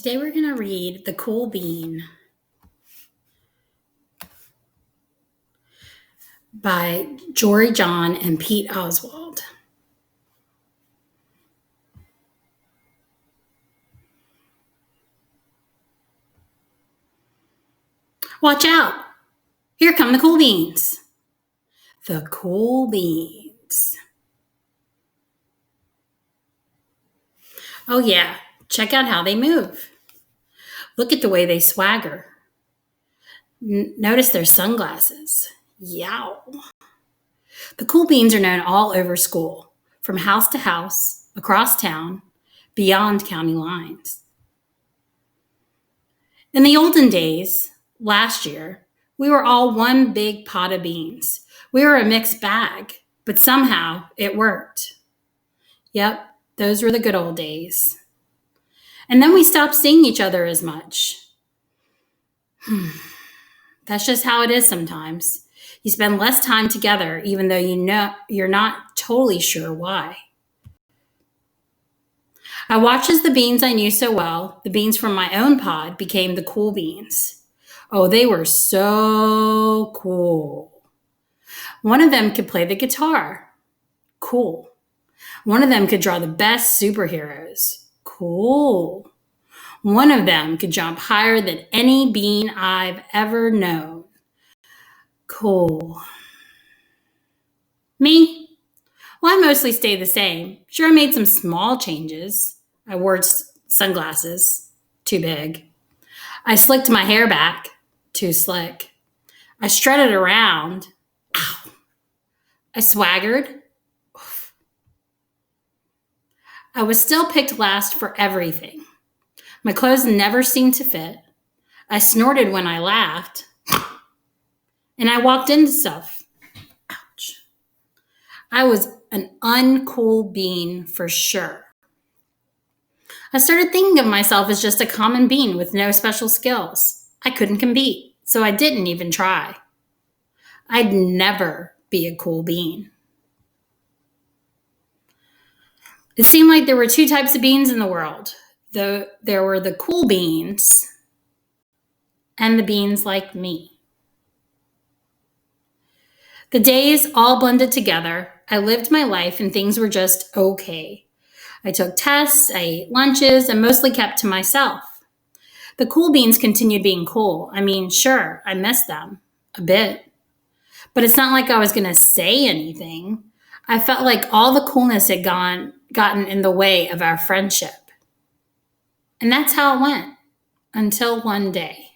Today we're going to read The Cool Bean by Jory John and Pete Oswald. Watch out! Here come the cool beans. The cool beans. Oh yeah, check out how they move. Look at the way they swagger. Notice their sunglasses. Yow. The cool beans are known all over school, from house to house, across town, beyond county lines. In the olden days, last year, we were all one big pot of beans. We were a mixed bag, but somehow it worked. Yep, those were the good old days. And then we stopped seeing each other as much. That's just how it is sometimes. You spend less time together, even though you're not totally sure why. I watched as the beans I knew so well, the beans from my own pod, became the cool beans. Oh, they were so cool. One of them could play the guitar. Cool. One of them could draw the best superheroes. Cool. One of them could jump higher than any bean I've ever known. Cool. Me? Well, I mostly stayed the same. Sure, I made some small changes. I wore sunglasses, too big. I slicked my hair back, too slick. I strutted around. Ow. I swaggered. Oof. I was still picked last for everything. My clothes never seemed to fit. I snorted when I laughed. And I walked into stuff. Ouch. I was an uncool bean for sure. I started thinking of myself as just a common bean with no special skills. I couldn't compete, so I didn't even try. I'd never be a cool bean. It seemed like there were two types of beans in the world. There were the cool beans and the beans like me. The days all blended together. I lived my life and things were just okay. I took tests, I ate lunches, and mostly kept to myself. The cool beans continued being cool. I mean, sure, I missed them a bit. But it's not like I was going to say anything. I felt like all the coolness had gotten in the way of our friendship. And that's how it went until one day.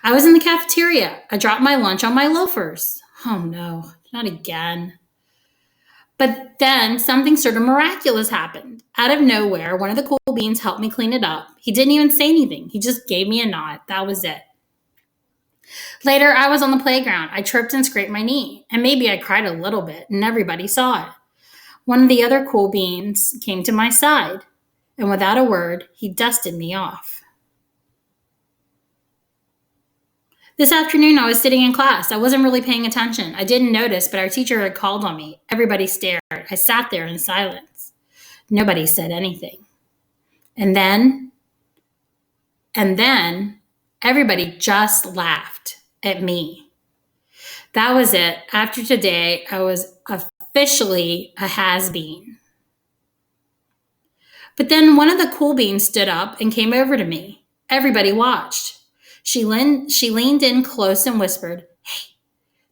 I was in the cafeteria. I dropped my lunch on my loafers. Oh no, not again. But then something sort of miraculous happened. Out of nowhere, one of the cool beans helped me clean it up. He didn't even say anything. He just gave me a nod. That was it. Later, I was on the playground. I tripped and scraped my knee. And maybe I cried a little bit, and everybody saw it. One of the other cool beans came to my side. And without a word, he dusted me off. This afternoon, I was sitting in class. I wasn't really paying attention. I didn't notice, but our teacher had called on me. Everybody stared. I sat there in silence. Nobody said anything. And then, everybody just laughed at me. That was it. After today, I was officially a has-been. But then one of the cool beans stood up and came over to me. Everybody watched. She leaned in close and whispered, "Hey,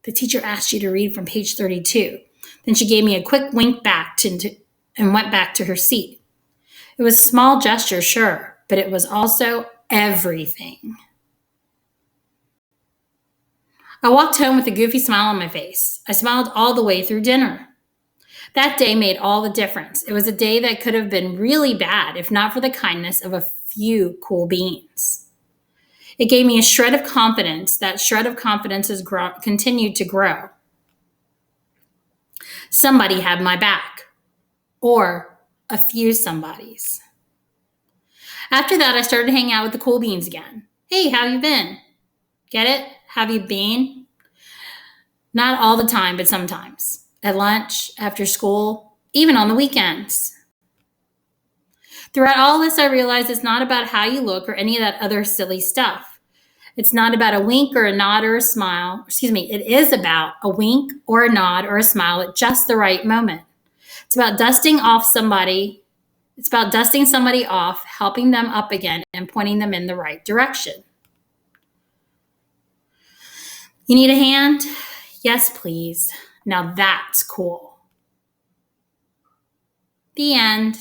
the teacher asked you to read from page 32. Then she gave me a quick wink back and went back to her seat. It was a small gesture, sure, but it was also everything. I walked home with a goofy smile on my face. I smiled all the way through dinner. That day made all the difference. It was a day that could have been really bad if not for the kindness of a few cool beans. It gave me a shred of confidence. That shred of confidence has continued to grow. Somebody had my back, or a few somebodies. After that, I started hanging out with the cool beans again. Hey, how you been? Get it? Have you been? Not all the time, but sometimes. At lunch, after school, even on the weekends. Throughout all this, I realized it's not about how you look or any of that other silly stuff. It's not about a wink or a nod or a smile. It is about a wink or a nod or a smile at just the right moment. It's about dusting somebody off, helping them up again, and pointing them in the right direction. You need a hand? Yes, please. Now that's cool. The end.